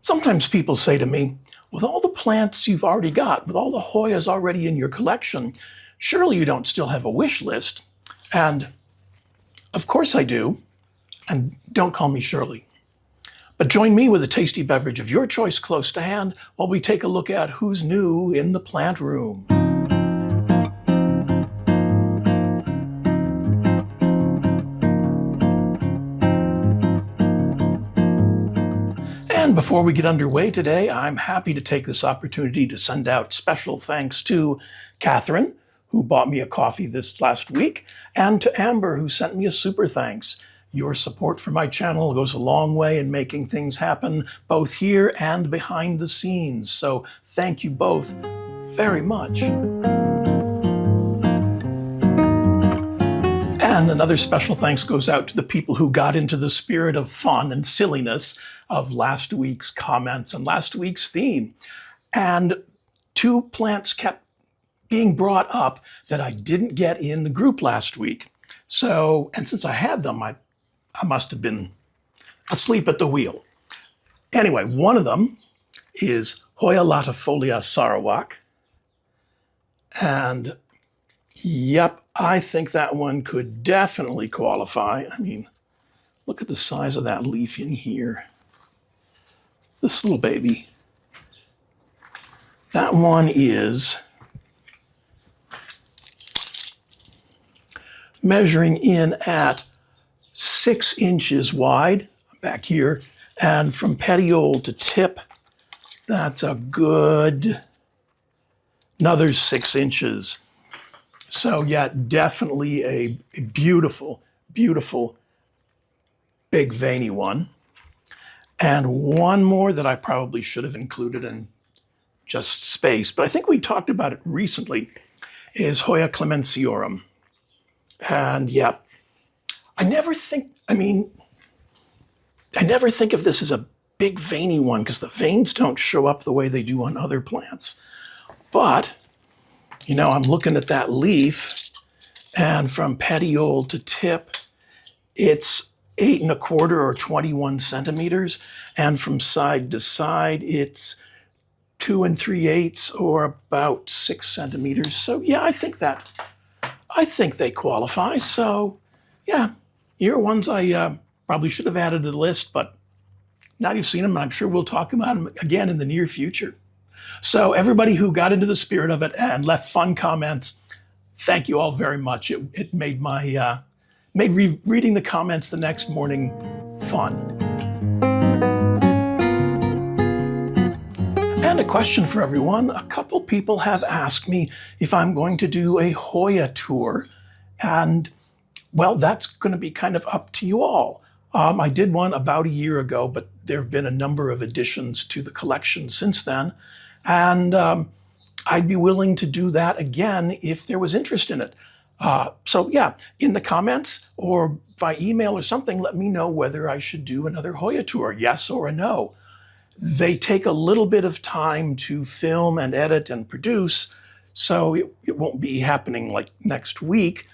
Sometimes people say to me, with all the plants you've already got, with all the Hoyas already in your collection, surely you don't still have a wish list. And of course I do, and don't call me Shirley. But join me with a tasty beverage of your choice close to hand while we take a look at who's new in the plant room. And before we get underway today, I'm happy to take this opportunity to send out special thanks to Catherine, who bought me a coffee this last week, and to Amber, who sent me a super thanks. Your support for my channel goes a long way in making things happen, both here and behind the scenes. So thank you both very much. And another special thanks goes out to the people who got into the spirit of fun and silliness of last week's comments and last week's theme. And two plants kept being brought up that I didn't get in the group last week. So, and since I had them, I must have been asleep at the wheel. Anyway, one of them is Hoya latifolia Sarawak. And yep, I think that one could definitely qualify. I mean, look at the size of that leaf in here. This little baby. That one is measuring in at 6 inches wide back here, and from petiole to tip, that's a good another 6 inches. So yeah, definitely a beautiful, beautiful big veiny one. And one more that I probably should have included in just space, but I think we talked about it recently, is Hoya clemenciorum. And yeah, I never think of this as a big veiny one because the veins don't show up the way they do on other plants. But, you know, I'm looking at that leaf, and from petiole to tip, it's 8 1/4 or 21 centimeters. And from side to side, it's 2 3/8 or about 6 centimeters. So yeah, I think they qualify. So yeah, here are ones I probably should have added to the list, but now you've seen them, and I'm sure we'll talk about them again in the near future. So everybody who got into the spirit of it and left fun comments, thank you all very much. It made reading the comments the next morning fun. And a question for everyone. A couple people have asked me if I'm going to do a Hoya tour, and well, that's going to be kind of up to you all. I did one about a year ago, but there have been a number of additions to the collection since then. And I'd be willing to do that again if there was interest in it. So yeah, in the comments or by email or something, let me know whether I should do another Hoya tour, yes or a no. They take a little bit of time to film and edit and produce, so it won't be happening like next week.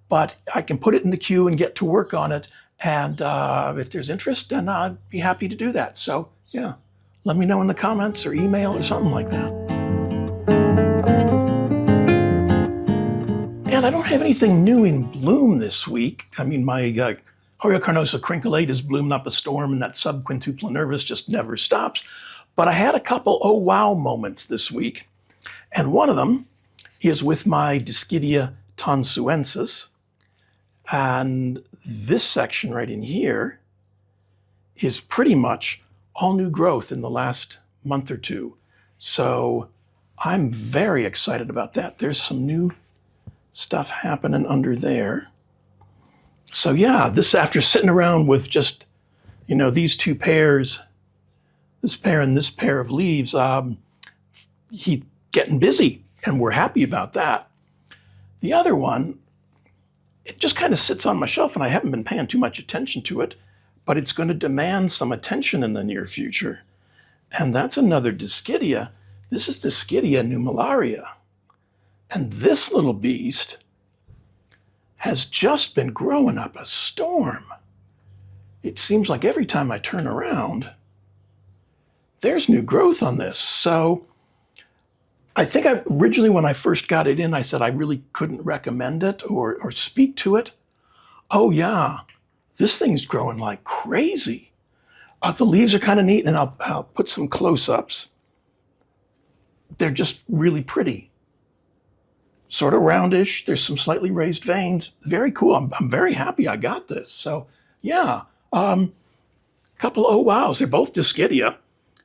But I can put it in the queue and get to work on it. And if there's interest, then I'd be happy to do that. So yeah, let me know in the comments or email or something like that. And I don't have anything new in bloom this week. I mean, my Hoya carnosa crincolate has bloomed up a storm, and that subquintupla nervus just never stops. But I had a couple oh wow moments this week. And one of them is with my Dischidia tonsuensis. And this section right in here is pretty much all new growth in the last month or two. So I'm very excited about that. There's some new stuff happening under there. So yeah, this after sitting around with just, you know, these two pairs, this pair and this pair of leaves, he's getting busy, and we're happy about that. The other one, it just kind of sits on my shelf, and I haven't been paying too much attention to it, but it's going to demand some attention in the near future. And that's another Dischidia. This is Dischidia nummularia. And this little beast has just been growing up a storm. It seems like every time I turn around, there's new growth on this. So I think originally when I first got it in, I said I really couldn't recommend it or speak to it. Oh yeah, this thing's growing like crazy. The leaves are kind of neat, and I'll put some close-ups. They're just really pretty. Sort of roundish. There's some slightly raised veins. Very cool. I'm very happy I got this. So yeah, couple oh wows. They're both Dischidia.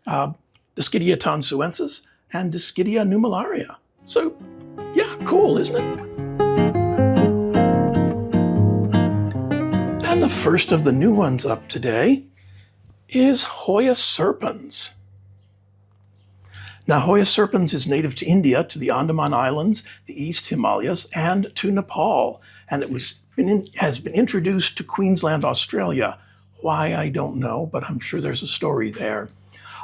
Dischidia tonsuensis and Dischidia nummularia. So yeah, cool, isn't it? And the first of the new ones up today is Hoya serpens. Now, Hoya serpens is native to India, to the Andaman Islands, the East Himalayas, and to Nepal. And it has been introduced to Queensland, Australia. Why, I don't know, but I'm sure there's a story there.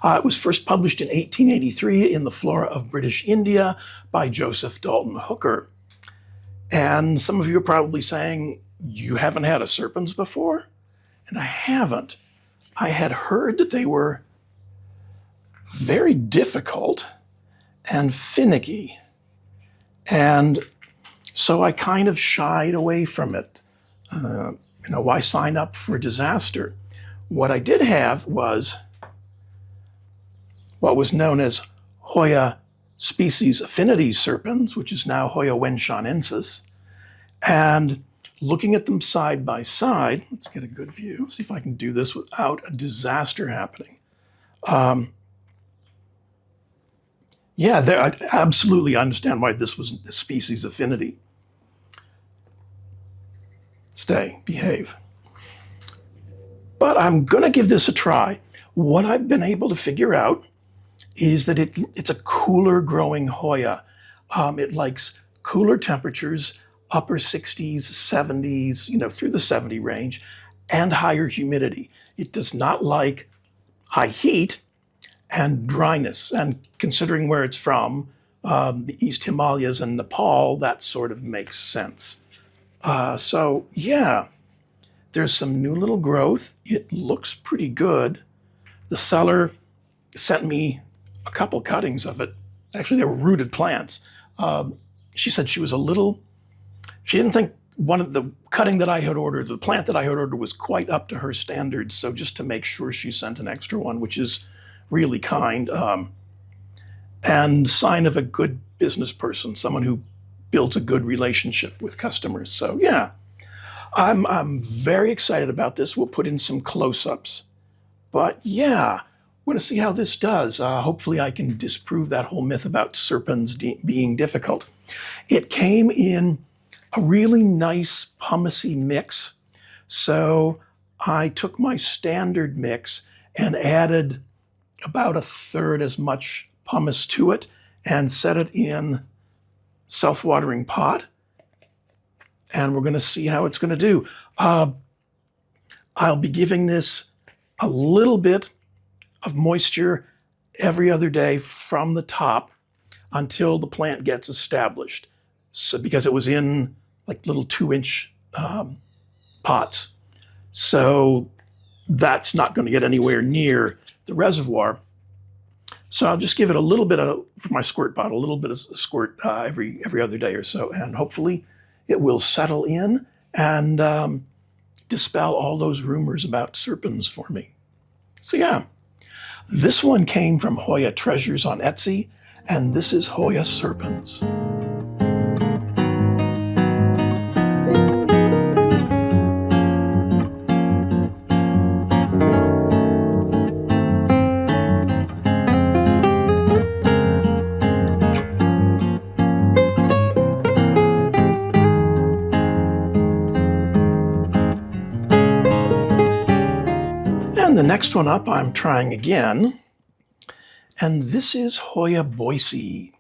It was first published in 1883 in the Flora of British India by Joseph Dalton Hooker. And some of you are probably saying, you haven't had a serpens before? And I haven't. I had heard that they were very difficult and finicky. And so I kind of shied away from it. Why sign up for disaster? What I did have was what was known as Hoya species affinity serpens, which is now Hoya wenshanensis. And looking at them side by side, let's get a good view, see if I can do this without a disaster happening. I absolutely understand why this was a species affinity. Stay, behave. But I'm going to give this a try. What I've been able to figure out is that it's a cooler growing Hoya. It likes cooler temperatures, upper 60s, 70s, through the 70 range, and higher humidity. It does not like high heat and dryness. And considering where it's from, the East Himalayas and Nepal, that sort of makes sense. So yeah, there's some new little growth. It looks pretty good. The seller sent me a couple cuttings of it. Actually, they were rooted plants. She said she didn't think one of the cutting that I had ordered, the plant that I had ordered was quite up to her standards. So just to make sure, she sent an extra one, which is really kind, and sign of a good business person, someone who builds a good relationship with customers. So yeah, I'm very excited about this. We'll put in some close-ups. But yeah, we're going to see how this does. Hopefully I can disprove that whole myth about serpens being difficult. It came in a really nice pumicey mix. So I took my standard mix and added about a third as much pumice to it and set it in self-watering pot. And we're going to see how it's going to do. I'll be giving this a little bit of moisture every other day from the top until the plant gets established. So because it was in like little 2-inch pots. So that's not going to get anywhere near the reservoir. So I'll just give it a little bit for my squirt bottle, a little bit of squirt every other day or so, and hopefully it will settle in and dispel all those rumors about serpens for me. So yeah, this one came from Hoya Treasures on Etsy, and this is Hoya serpens. And the next one up, I'm trying again, and this is Hoya boycei.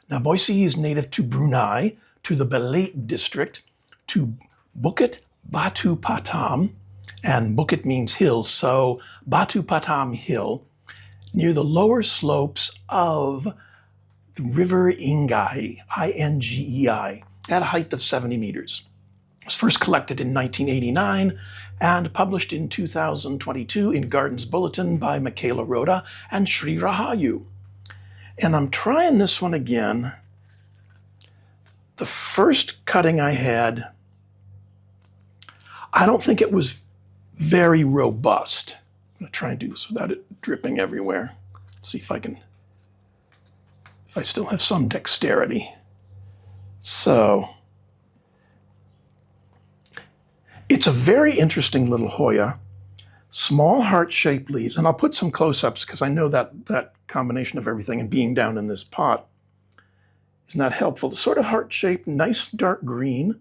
Now, boycei is native to Brunei, to the Belait district, to Bukit Batu Patam, and Bukit means hill, so Batu Patam Hill, near the lower slopes of the River Ingei, I-N-G-E-I, at a height of 70 meters. was first collected in 1989 and published in 2022 in Gardens Bulletin by Michaela Rhoda and Sri Rahayu. And I'm trying this one again. The first cutting I had, I don't think it was very robust. I'm going to try and do this without it dripping everywhere. Let's see if I still have some dexterity. So, it's a very interesting little Hoya. Small heart-shaped leaves, and I'll put some close-ups because I know that combination of everything and being down in this pot is not helpful. The sort of heart-shaped, nice dark green.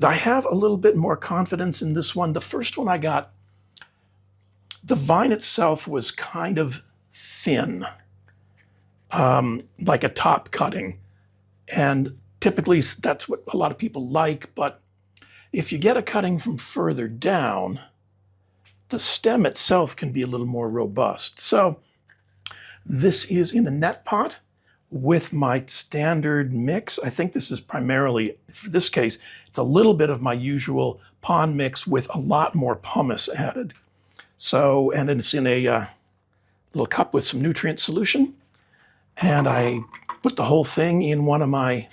I have a little bit more confidence in this one. The first one I got, the vine itself was kind of thin, like a top cutting. And typically that's what a lot of people like, but if you get a cutting from further down, the stem itself can be a little more robust. So this is in a net pot with my standard mix. I think this is primarily, for this case, it's a little bit of my usual pond mix with a lot more pumice added. So, and it's in a little cup with some nutrient solution. And I put the whole thing in one of my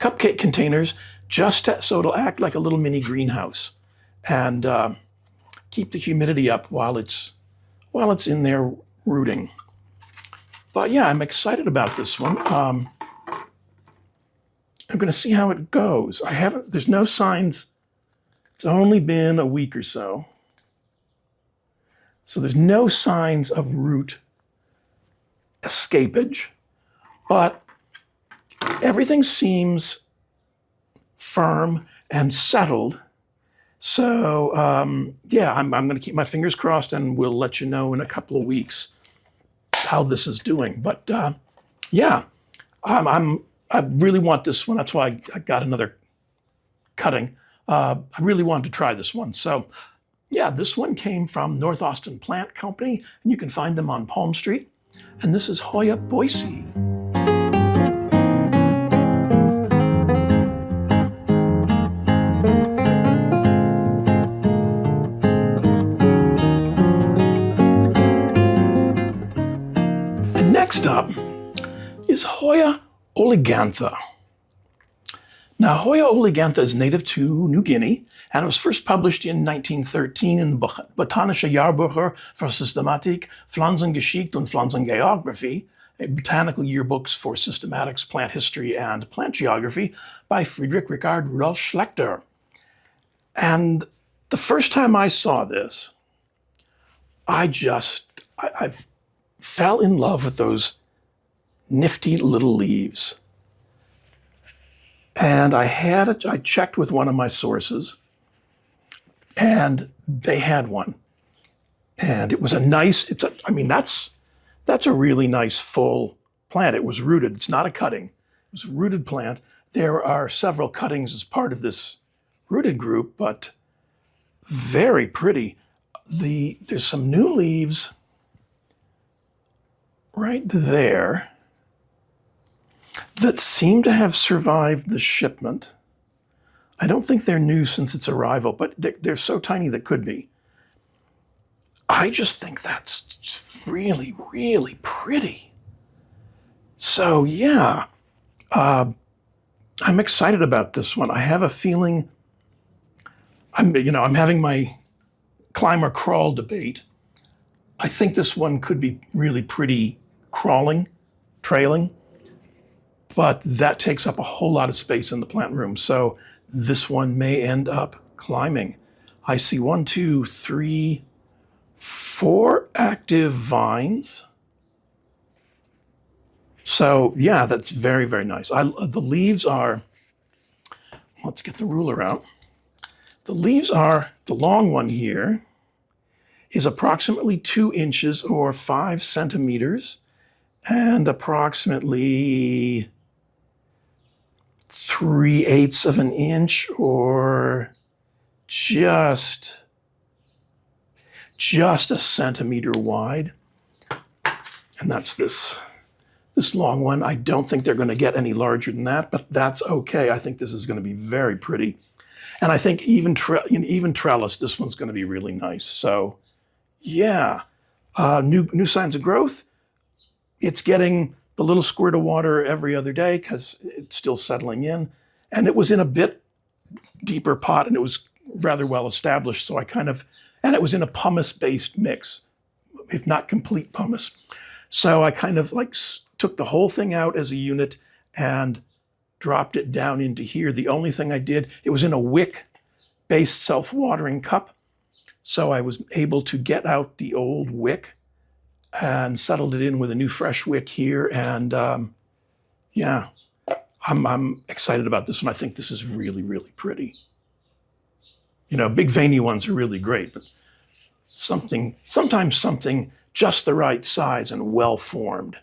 cupcake containers so it'll act like a little mini greenhouse and keep the humidity up while it's in there rooting. But yeah, I'm excited about this one. I'm going to see how it goes. There's no signs. It's only been a week or so. So there's no signs of root escapage, but everything seems firm and settled. So yeah, I'm going to keep my fingers crossed and we'll let you know in a couple of weeks how this is doing. But yeah, I really want this one. That's why I got another cutting. I really wanted to try this one. So yeah, this one came from North Austin Plant Company, and you can find them on Palm Street. And this is Hoya boycei. And next up is Hoya oligantha. Now, Hoya oligantha is native to New Guinea, and it was first published in 1913 in the Botanische Jahrbucher für Systematik, Pflanzengeschichte und Pflanzengeographie, a botanical yearbooks for systematics, plant history, and plant geography by Friedrich Richard Rudolf Schlechter. And the first time I saw this, I fell in love with those nifty little leaves. And I checked with one of my sources, and they had one. And it was that's a really nice full plant. It was rooted. It's not a cutting. It was a rooted plant. There are several cuttings as part of this rooted group, but very pretty. There's some new leaves right there that seem to have survived the shipment. I don't think they're new since its arrival, but they're so tiny that could be. I just think that's really, really pretty. So yeah, I'm excited about this one. I have a feeling I'm having my climb or crawl debate. I think this one could be really pretty crawling, trailing, but that takes up a whole lot of space in the plant room. So this one may end up climbing. I see 1, 2, 3, 4 active vines. So yeah, that's very, very nice. The leaves are, let's get the ruler out. The leaves are, the long one here is approximately 2 inches or 5 centimeters and approximately 3/8 of an inch or just a centimeter wide. And that's this this long one. I don't think they're going to get any larger than that, but that's okay. I think this is going to be very pretty. And I think even trellis, this one's going to be really nice. So yeah, new signs of growth. It's getting the little squirt of water every other day because it's still settling in. And it was in a bit deeper pot and it was rather well established. So and it was in a pumice-based mix, if not complete pumice. So I kind of like took the whole thing out as a unit and dropped it down into here. The only thing I did, it was in a wick-based self-watering cup. So I was able to get out the old wick and settled it in with a new fresh wick here. And yeah, I'm excited about this one. I think this is really, really pretty. You know, big veiny ones are really great, but sometimes something just the right size and well-formed,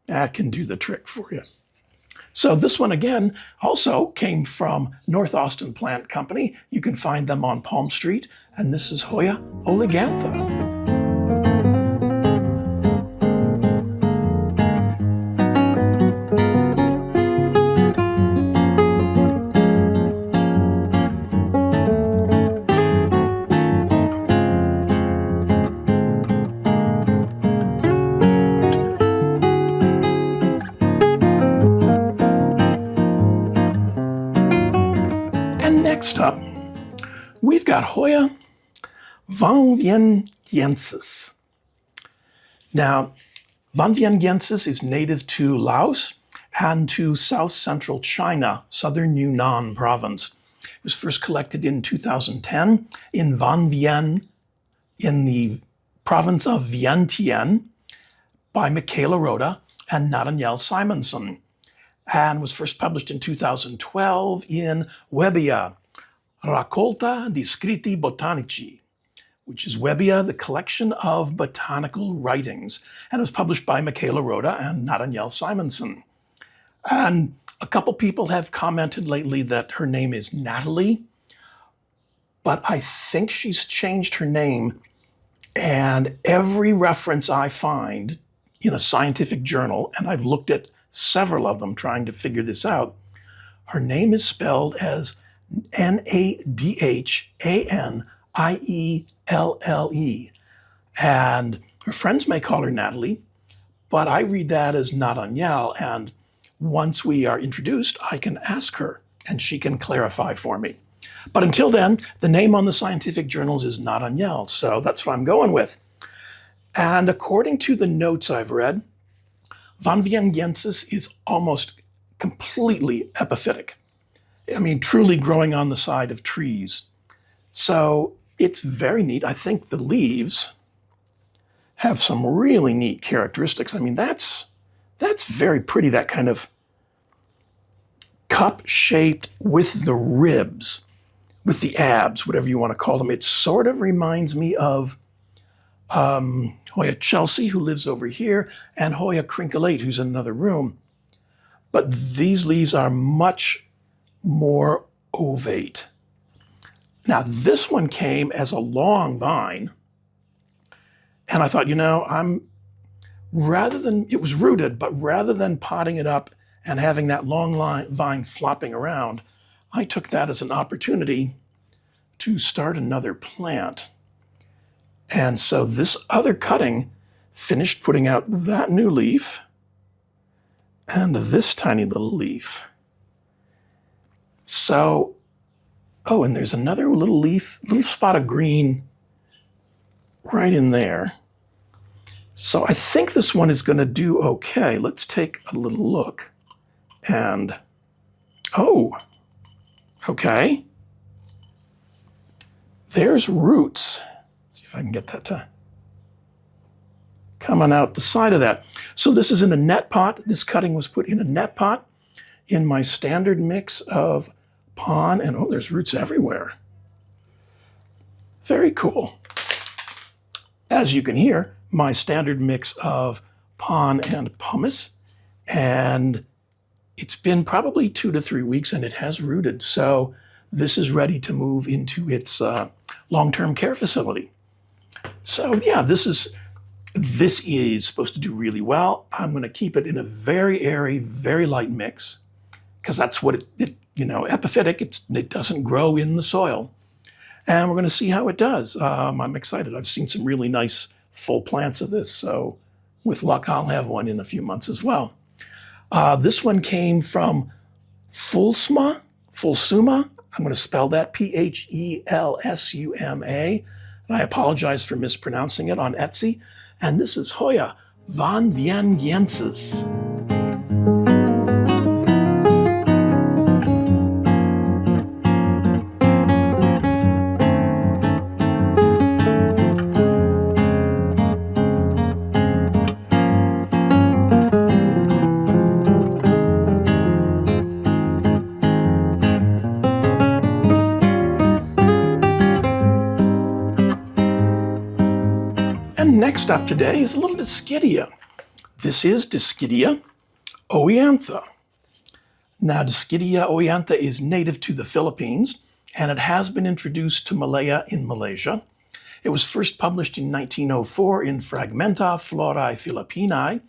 that can do the trick for you. So this one, again, also came from North Austin Plant Company. You can find them on Palm Street. And this is Hoya oligantha. Next up, we've got Hoya vanviengiensis. Now, vanviengiensis is native to Laos and to south central China, southern Yunnan province. It was first collected in 2010 in Van Vien, in the province of Vientiane, by Michaela Rhoda and Nathaniel Simonson, and was first published in 2012 in Webbia, Raccolta di Scritti Botanici, which is Webbia, the collection of botanical writings, and it was published by Michaela Rhoda and Nathaniel Simonson. And a couple people have commented lately that her name is Natalie, but I think she's changed her name, and every reference I find in a scientific journal, and I've looked at several of them trying to figure this out, her name is spelled as Nadhanieille, and her friends may call her Natalie, but I read that as Nathaniel, and once we are introduced, I can ask her and she can clarify for me. But until then, the name on the scientific journals is Nathaniel, so that's what I'm going with. And according to the notes I've read, vanviengiensis is almost completely epiphytic. I mean, truly growing on the side of trees. So it's very neat. I think the leaves have some really neat characteristics. I mean, that's very pretty, that kind of cup-shaped with the ribs, with the abs, whatever you want to call them. It sort of reminds me of Hoya Chelsea, who lives over here, and Hoya crincolate, who's in another room. But these leaves are much more ovate. Now, this one came as a long vine, and I thought, it was rooted, but rather than potting it up and having that long vine flopping around, I took that as an opportunity to start another plant. And so this other cutting finished putting out that new leaf and this tiny little leaf. So, and there's another little leaf, little spot of green right in there. So I think this one is going to do okay. Let's take a little look. And, okay. There's roots. Let's see if I can get that to come on out the side of that. So this is in a net pot. This cutting was put in a net pot in my standard mix of pon, and there's roots everywhere. Very cool. As you can hear, my standard mix of pon and pumice, and it's been probably 2 to 3 weeks and it has rooted. So this is ready to move into its long-term care facility. So yeah, this is This is supposed to do really well. I'm going to keep it in a very airy, very light mix because that's what epiphytic, it doesn't grow in the soil. And we're going to see how it does. I'm excited. I've seen some really nice full plants of this, so with luck, I'll have one in a few months as well. This one came from Fulsuma. I'm going to spell that P-H-E-L-S-U-M-A. And I apologize for mispronouncing it on Etsy. And this is Hoya vanviengiensis. And next up today is a little Dischidia. This is Dischidia oiantha. Now, Dischidia oiantha is native to the Philippines, and it has been introduced to Malaya in Malaysia. It was first published in 1904 in Fragmenta Florae Philippinae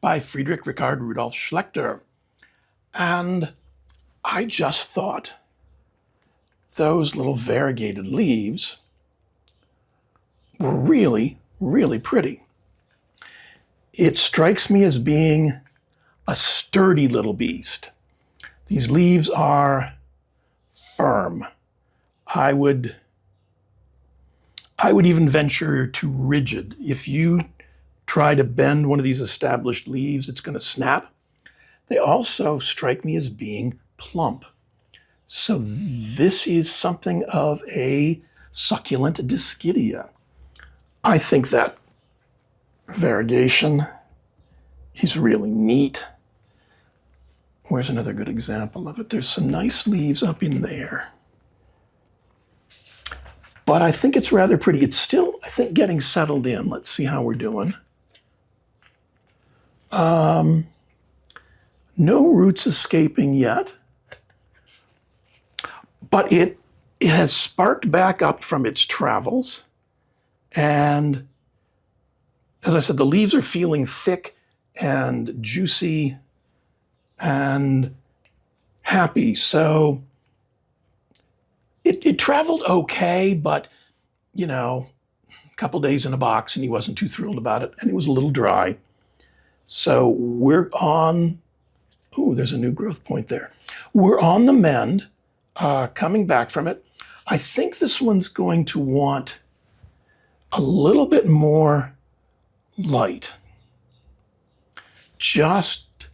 by Friedrich Richard Rudolf Schlechter. And I just thought those little variegated leaves were really, really pretty. It strikes me as being a sturdy little beast. These leaves are firm. I would even venture to rigid. If you try to bend one of these established leaves, it's going to snap. They also strike me as being plump. So this is something of a succulent Dischidia. I think that variegation is really neat. Where's another good example of it? There's some nice leaves up in there. But I think it's rather pretty. It's still, I think, getting settled in. Let's see how we're doing. No roots escaping yet. But it has sparked back up from its travels. And as I said, the leaves are feeling thick and juicy and happy. So it traveled okay, but, a couple days in a box and he wasn't too thrilled about it. And it was a little dry. So we're on, there's a new growth point there. We're on the mend, coming back from it. I think this one's going to want a little bit more light, just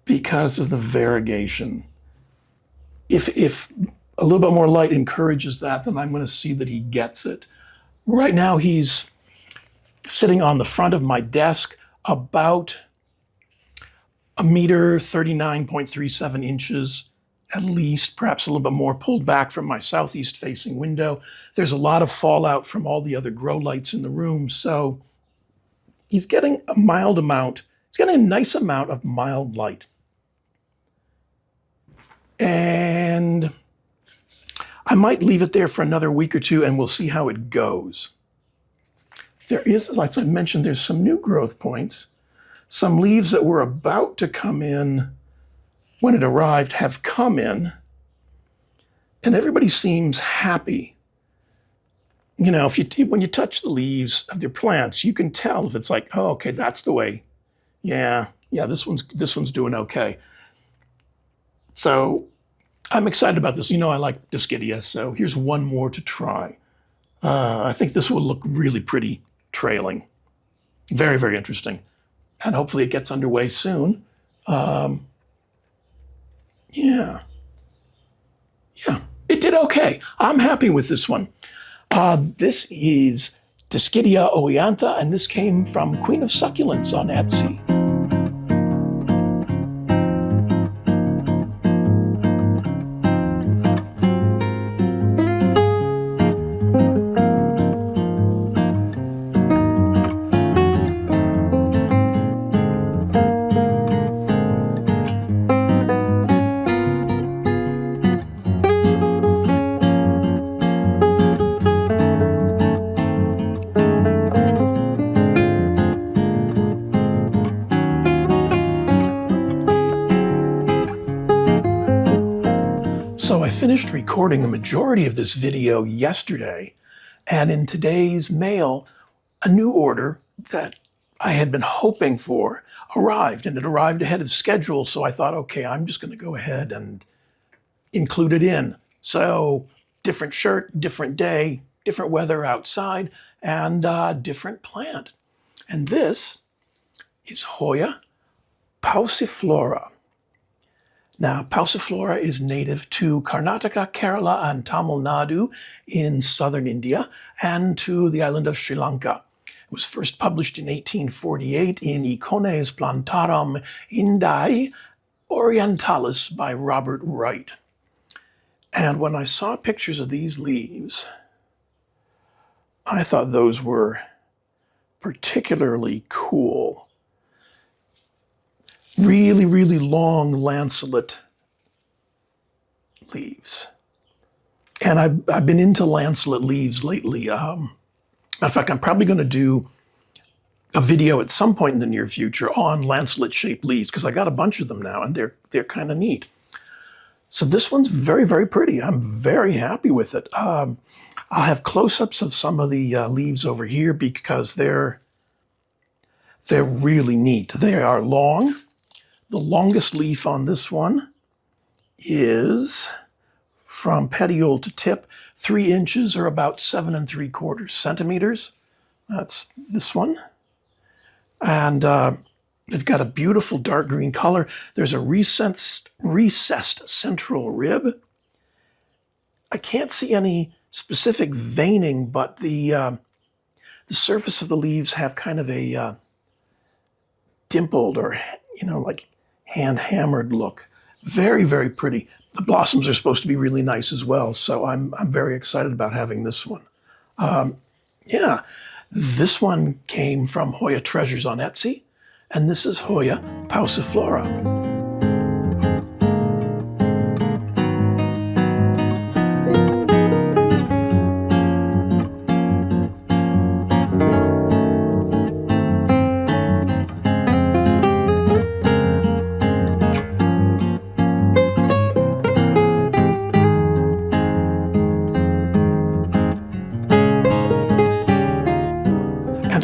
because of the variegation. If a little bit more light encourages that, then I'm going to see that he gets it. Right now, he's sitting on the front of my desk, about 1.39.37 meters at least, perhaps a little bit more, pulled back from my southeast facing window. There's a lot of fallout from all the other grow lights in the room, so he's getting a nice amount of mild light. And I might leave it there for another week or two and we'll see how it goes. There is, like I mentioned, there's some new growth points. Some leaves that were about to come in when it arrived have come in, and everybody seems happy. When you touch the leaves of their plants, you can tell if it's like, oh, okay, that's the way. Yeah, this one's doing okay. So I'm excited about this. I like Dischidia, so here's one more to try. I think this will look really pretty trailing. Very, very interesting. And hopefully it gets underway soon. Yeah, it did okay. I'm happy with this one. This is Dischidia oiantha, and this came from Queen of Succulents on Etsy. finished recording the majority of this video yesterday, and in today's mail, a new order that I had been hoping for arrived, and it arrived ahead of schedule, so I thought, okay, I'm just going to go ahead and include it in. So, different shirt, different day, different weather outside, and different plant. And this is Hoya pauciflora. Now, pauciflora is native to Karnataka, Kerala, and Tamil Nadu in southern India, and to the island of Sri Lanka. It was first published in 1848 in Icones Plantarum Indiae Orientalis by Robert Wright. And when I saw pictures of these leaves, I thought those were particularly cool. Really, really long lanceolate leaves. And I've been into lanceolate leaves lately. Matter of fact, I'm probably going to do a video at some point in the near future on lanceolate-shaped leaves, because I got a bunch of them now, and they're kind of neat. So this one's very, very pretty. I'm very happy with it. I'll have close-ups of some of the leaves over here because they're really neat. They are long. The longest leaf on this one is, from petiole to tip, 3 inches or about 7 3/4 centimeters. That's this one. And they've got a beautiful dark green color. There's a recessed central rib. I can't see any specific veining, but the surface of the leaves have kind of a dimpled or, like hand-hammered look. Very, very pretty. The blossoms are supposed to be really nice as well, so I'm very excited about having this one. This one came from Hoya Treasures on Etsy, and this is Hoya pauciflora.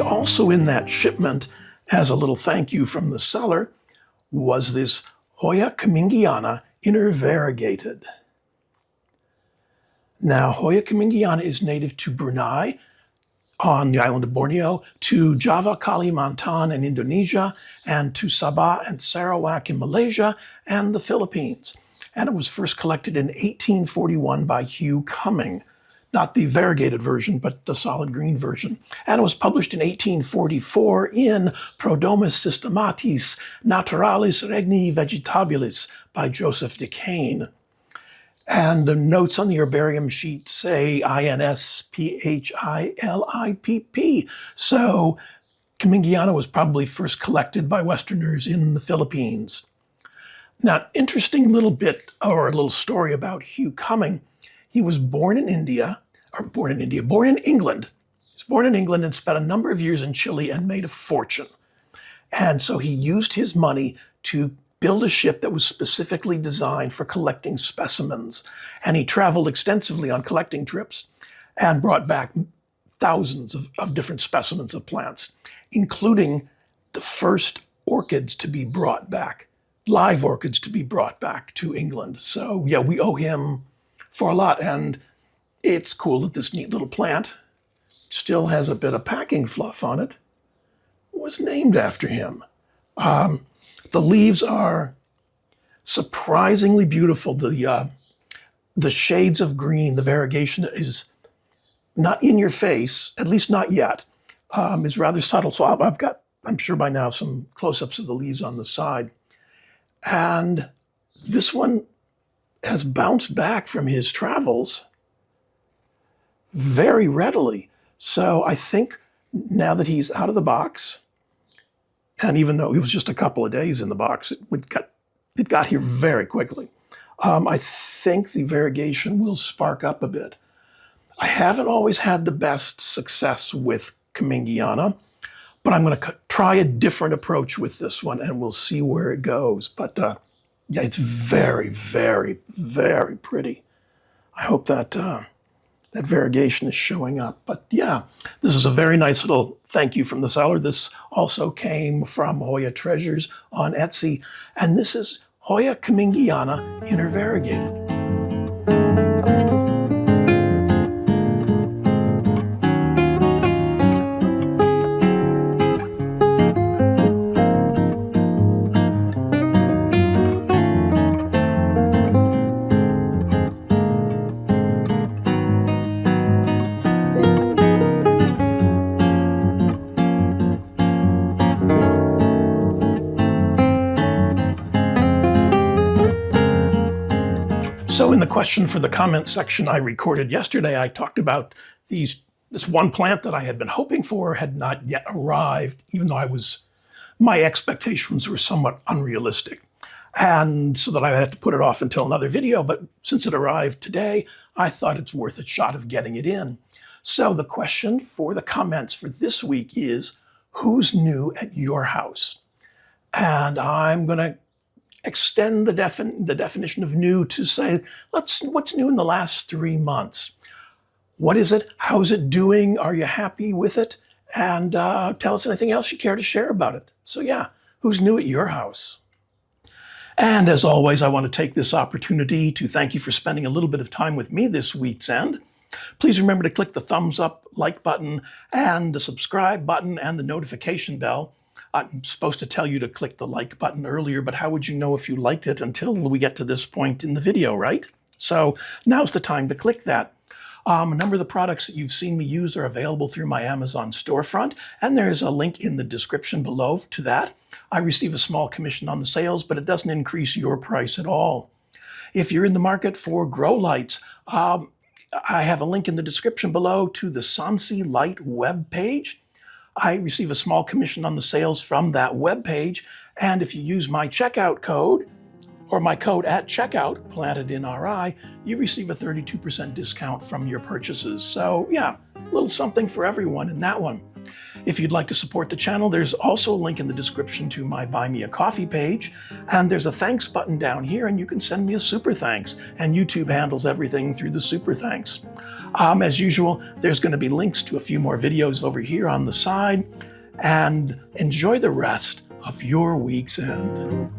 Also in that shipment, as a little thank you from the seller, was this Hoya Kamingiana inner variegated. Now, Hoya Kamingiana is native to Brunei on the island of Borneo, to Java, Kalimantan in Indonesia, and to Sabah and Sarawak in Malaysia and the Philippines. And it was first collected in 1841 by Hugh Cumming. Not the variegated version, but the solid green version. And it was published in 1844 in Prodomus Systematis Naturalis Regni Vegetabilis by Joseph Decane. And the notes on the herbarium sheet say INSPHILIPP. So Kamingiana was probably first collected by Westerners in the Philippines. Now, interesting little bit, or a little story about Hugh Cumming. He was born in England. He was born in England and spent a number of years in Chile and made a fortune. And so he used his money to build a ship that was specifically designed for collecting specimens. And he traveled extensively on collecting trips and brought back thousands of different specimens of plants, including the first orchids to be brought back, live orchids to be brought back to England. So yeah, we owe him for a lot. And it's cool that this neat little plant still has a bit of packing fluff on it. Was named after him. The leaves are surprisingly beautiful. The shades of green, the variegation is not in your face, at least not yet. Is rather subtle. So I've got, I'm sure by now, some close-ups of the leaves on the side. And this one has bounced back from his travels very readily. So I think now that he's out of the box, and even though he was just a couple of days in the box, it got here very quickly. I think the variegation will spark up a bit. I haven't always had the best success with Kamingiana, but I'm going to try a different approach with this one, and we'll see where it goes. But yeah, it's very, very, very pretty. I hope that that variegation is showing up. But yeah, this is a very nice little thank you from the seller. This also came from Hoya Treasures on Etsy. And this is Hoya Kamingiana intervariegated. So in the question for the comment section I recorded yesterday, I talked about this one plant that I had been hoping for had not yet arrived, even though my expectations were somewhat unrealistic. And so that I had to put it off until another video, but since it arrived today, I thought it's worth a shot of getting it in. So the question for the comments for this week is, who's new at your house? And I'm going to extend the definition of new to say, what's new in the last 3 months? What is it? How's it doing? Are you happy with it? And tell us anything else you care to share about it. So yeah, who's new at your house? And as always, I want to take this opportunity to thank you for spending a little bit of time with me this week's end. Please remember to click the thumbs up, like button, and the subscribe button, and the notification bell. I'm supposed to tell you to click the like button earlier, but how would you know if you liked it until we get to this point in the video, right? So now's the time to click that. A number of the products that you've seen me use are available through my Amazon storefront, and there's a link in the description below to that. I receive a small commission on the sales, but it doesn't increase your price at all. If you're in the market for grow lights, I have a link in the description below to the Sansi Light web page. I receive a small commission on the sales from that web page, and if you use my checkout code, or my code at checkout, planted in RI, you receive a 32% discount from your purchases. So yeah, a little something for everyone in that one. If you'd like to support the channel, there's also a link in the description to my Buy Me a Coffee page, and there's a thanks button down here, and you can send me a super thanks, and YouTube handles everything through the super thanks. As usual, there's going to be links to a few more videos over here on the side, and enjoy the rest of your week's end.